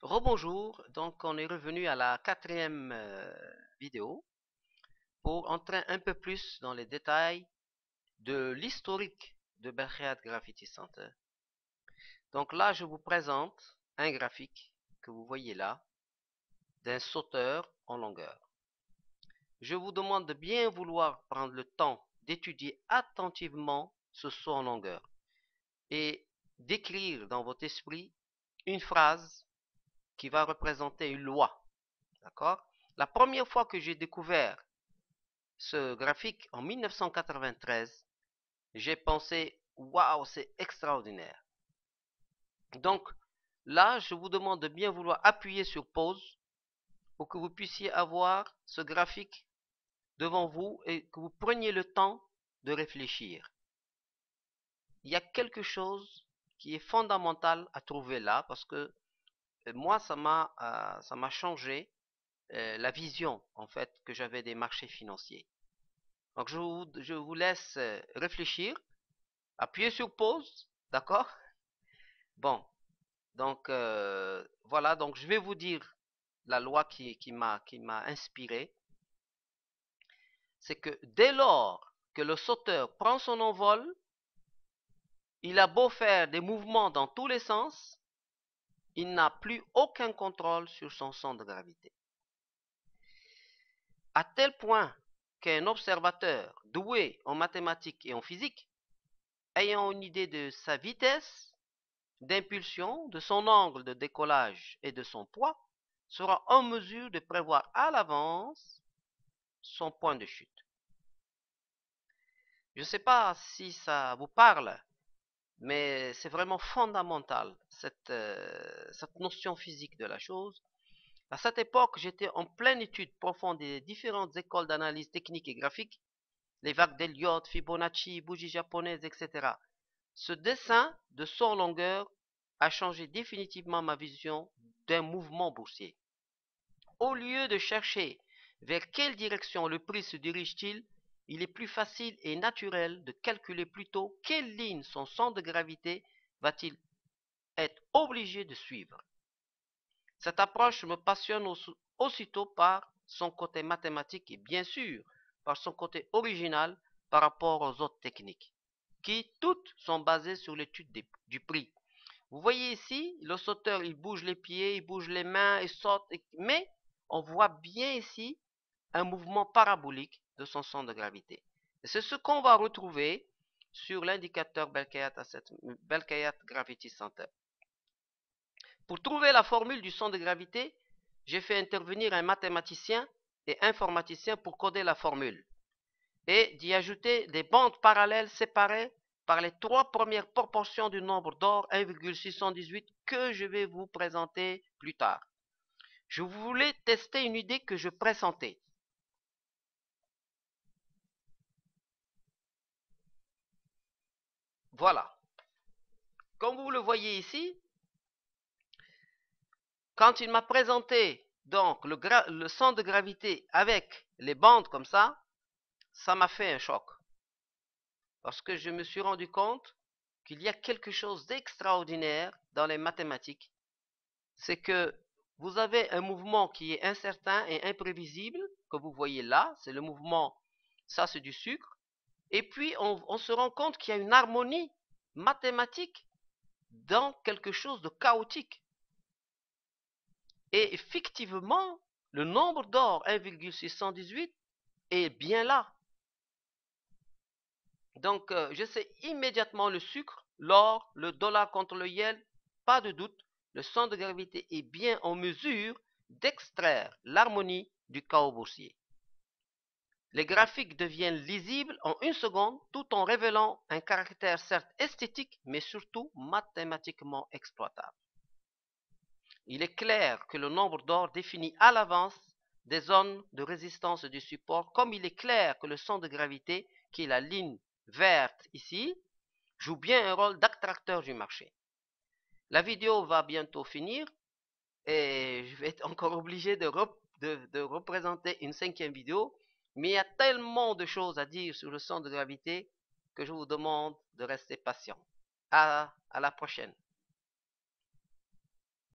Rebonjour, donc on est revenu à la quatrième vidéo pour entrer un peu plus dans les détails de l'historique de Berhad Graffiti Center. Donc là, je vous présente un graphique que vous voyez là d'un sauteur en longueur. Je vous demande de bien vouloir prendre le temps d'étudier attentivement ce saut en longueur et d'écrire dans votre esprit une phrase qui va représenter une loi. D'accord? La première fois que j'ai découvert ce graphique en 1993, j'ai pensé, waouh, c'est extraordinaire. Donc là, je vous demande de bien vouloir appuyer sur pause pour que vous puissiez avoir ce graphique devant vous et que vous preniez le temps de réfléchir. Il y a quelque chose qui est fondamental à trouver là parce que moi, ça m'a changé la vision en fait que j'avais des marchés financiers. Donc je vous laisse réfléchir, appuyez sur pause, d'accord? Bon, donc voilà, donc je vais vous dire la loi qui m'a inspiré. C'est que dès lors que le sauteur prend son envol, il a beau faire des mouvements dans tous les sens, il n'a plus aucun contrôle sur son centre de gravité. À tel point qu'un observateur doué en mathématiques et en physique, ayant une idée de sa vitesse d'impulsion, de son angle de décollage et de son poids, sera en mesure de prévoir à l'avance son point de chute. Je ne sais pas si ça vous parle, mais c'est vraiment fondamental, cette notion physique de la chose. À cette époque, j'étais en pleine étude profonde des différentes écoles d'analyse technique et graphique, les vagues d'Elliott, Fibonacci, bougies japonaises, etc. Ce dessin de son longueur a changé définitivement ma vision d'un mouvement boursier. Au lieu de chercher vers quelle direction le prix se dirige-t-il, il est plus facile et naturel de calculer plutôt quelle ligne son centre de gravité va-t-il être obligé de suivre. Cette approche me passionne aussitôt par son côté mathématique et bien sûr par son côté original par rapport aux autres techniques, qui toutes sont basées sur l'étude du prix. Vous voyez ici, le sauteur, il bouge les pieds, il bouge les mains, il saute, mais on voit bien ici un mouvement parabolique de son centre de gravité. Et c'est ce qu'on va retrouver sur l'indicateur Belkayat Gravity Center. Pour trouver la formule du centre de gravité, j'ai fait intervenir un mathématicien et informaticien pour coder la formule et d'y ajouter des bandes parallèles séparées par les trois premières proportions du nombre d'or 1,618 que je vais vous présenter plus tard. Je voulais tester une idée que je pressentais. Voilà. Comme vous le voyez ici, quand il m'a présenté donc le centre de gravité avec les bandes comme ça m'a fait un choc. Parce que je me suis rendu compte qu'il y a quelque chose d'extraordinaire dans les mathématiques. C'est que vous avez un mouvement qui est incertain et imprévisible, que vous voyez là, c'est le mouvement, ça c'est du sucre, et puis on se rend compte qu'il y a une harmonie mathématique dans quelque chose de chaotique. Et effectivement, le nombre d'or 1,618 est bien là. Donc, je sais immédiatement le sucre, l'or, le dollar contre le yen, pas de doute, le centre de gravité est bien en mesure d'extraire l'harmonie du chaos boursier. Les graphiques deviennent lisibles en une seconde tout en révélant un caractère certes esthétique mais surtout mathématiquement exploitable. Il est clair que le nombre d'or définit à l'avance des zones de résistance du support, comme il est clair que le centre de gravité, qui est la ligne verte ici, joue bien un rôle d'attracteur du marché. La vidéo va bientôt finir et je vais être encore obligé de représenter une cinquième vidéo, mais il y a tellement de choses à dire sur le centre de gravité que je vous demande de rester patient. À la prochaine.